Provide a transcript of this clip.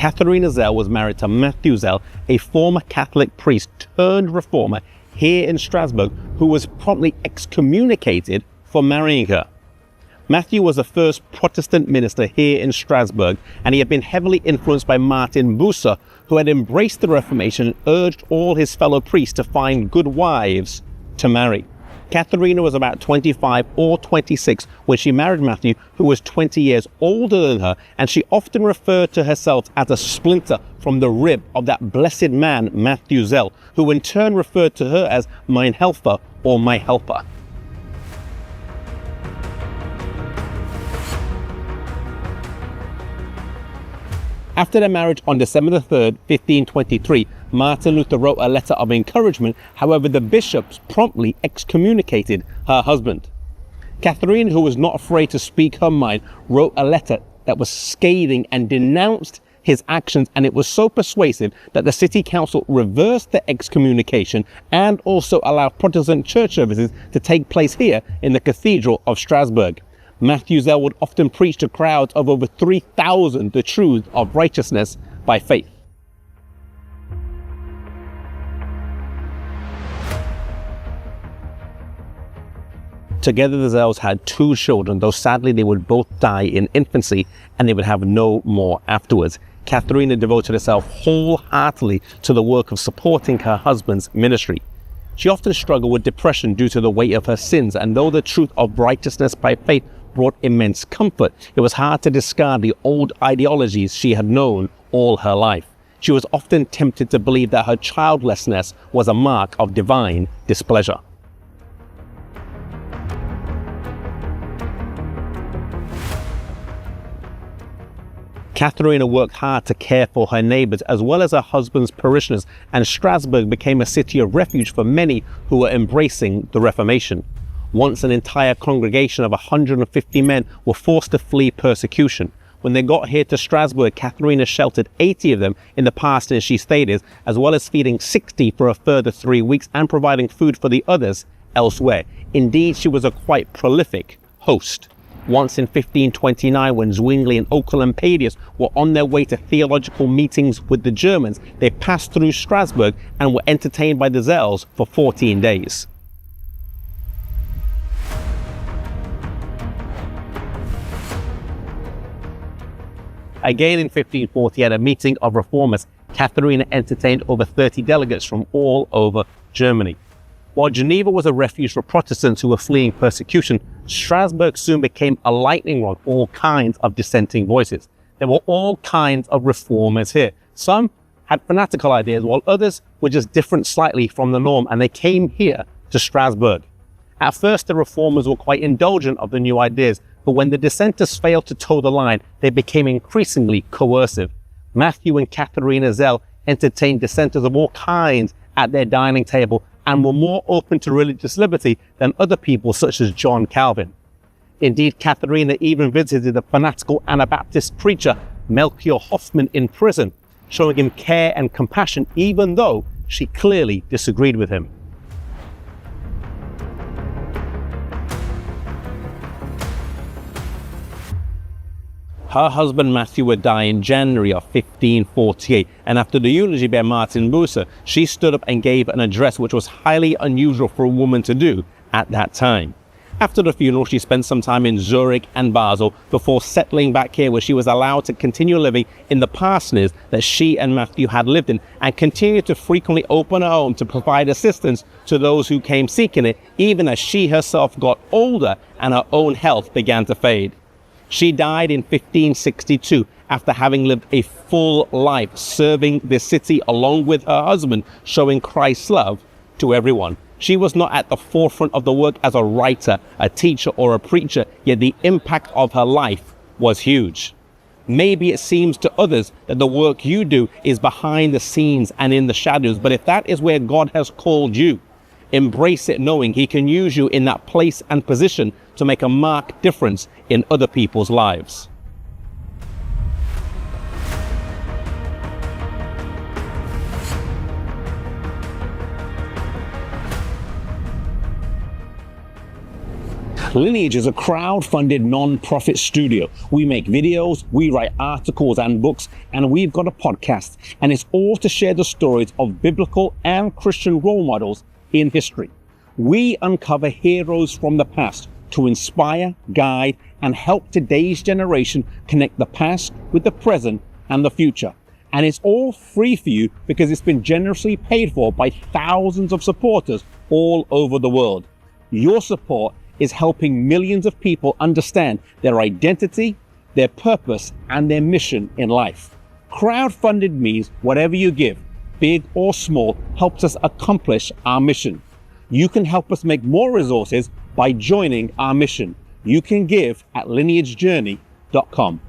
Katharina Zell was married to Matthew Zell, a former Catholic priest turned reformer here in Strasbourg, who was promptly excommunicated for marrying her. Matthew was the first Protestant minister here in Strasbourg, and he had been heavily influenced by Martin Bucer, who had embraced the Reformation and urged all his fellow priests to find good wives to marry. Katharina was about 25 or 26 when she married Matthew, who was 20 years older than her, and she often referred to herself as a splinter from the rib of that blessed man, Matthew Zell, who in turn referred to her as mein Helfer or my helper. After their marriage on December the 3rd, 1523, Martin Luther wrote a letter of encouragement. However, the bishops promptly excommunicated her husband. Katharina, who was not afraid to speak her mind, wrote a letter that was scathing and denounced his actions, and it was so persuasive that the city council reversed the excommunication and also allowed Protestant church services to take place here in the Cathedral of Strasbourg. Matthew Zell would often preach to crowds of over 3,000 the truth of righteousness by faith. Together the Zells had 2 children, though sadly they would both die in infancy and they would have no more afterwards. Katharina devoted herself wholeheartedly to the work of supporting her husband's ministry. She often struggled with depression due to the weight of her sins, and though the truth of righteousness by faith brought immense comfort, it was hard to discard the old ideologies she had known all her life. She was often tempted to believe that her childlessness was a mark of divine displeasure. Katharina worked hard to care for her neighbors as well as her husband's parishioners, and Strasbourg became a city of refuge for many who were embracing the Reformation. Once an entire congregation of 150 men were forced to flee persecution. When they got here to Strasbourg, Katharina sheltered 80 of them in the parsonage she stayed in, as well as feeding 60 for a further 3 weeks and providing food for the others elsewhere. Indeed, she was a quite prolific host. Once in 1529, when Zwingli and Oecolampadius were on their way to theological meetings with the Germans, they passed through Strasbourg and were entertained by the Zells for 14 days. Again in 1540, at a meeting of reformers, Katharina entertained over 30 delegates from all over Germany. While Geneva was a refuge for Protestants who were fleeing persecution, Strasbourg soon became a lightning rod for all kinds of dissenting voices. There were all kinds of reformers here. Some had fanatical ideas, while others were just different slightly from the norm, and they came here to Strasbourg. At first, the reformers were quite indulgent of the new ideas, but when the dissenters failed to toe the line, they became increasingly coercive. Matthew and Katharina Zell entertained dissenters of all kinds at their dining table and were more open to religious liberty than other people such as John Calvin. Indeed, Katharina even visited the fanatical Anabaptist preacher Melchior Hoffman in prison, showing him care and compassion even though she clearly disagreed with him. Her husband Matthew would die in January of 1548, and after the eulogy by Martin Bucer, she stood up and gave an address which was highly unusual for a woman to do at that time. After the funeral, she spent some time in Zurich and Basel before settling back here, where she was allowed to continue living in the parsonage that she and Matthew had lived in, and continued to frequently open her home to provide assistance to those who came seeking it, even as she herself got older and her own health began to fade. She died in 1562 after having lived a full life serving the city along with her husband, showing Christ's love to everyone. She was not at the forefront of the work as a writer, a teacher, or a preacher, yet the impact of her life was huge. Maybe it seems to others that the work you do is behind the scenes and in the shadows, but if that is where God has called you, embrace it knowing He can use you in that place and position to make a marked difference in other people's lives. Lineage is a crowd-funded non-profit studio. We make videos, we write articles and books, and we've got a podcast. And it's all to share the stories of biblical and Christian role models in history. We uncover heroes from the past to inspire, guide, and help today's generation connect the past with the present and the future. And it's all free for you because it's been generously paid for by thousands of supporters all over the world. Your support is helping millions of people understand their identity, their purpose, and their mission in life. Crowdfunded means whatever you give, big or small, helps us accomplish our mission. You can help us make more resources by joining our mission. You can give at lineagejourney.com.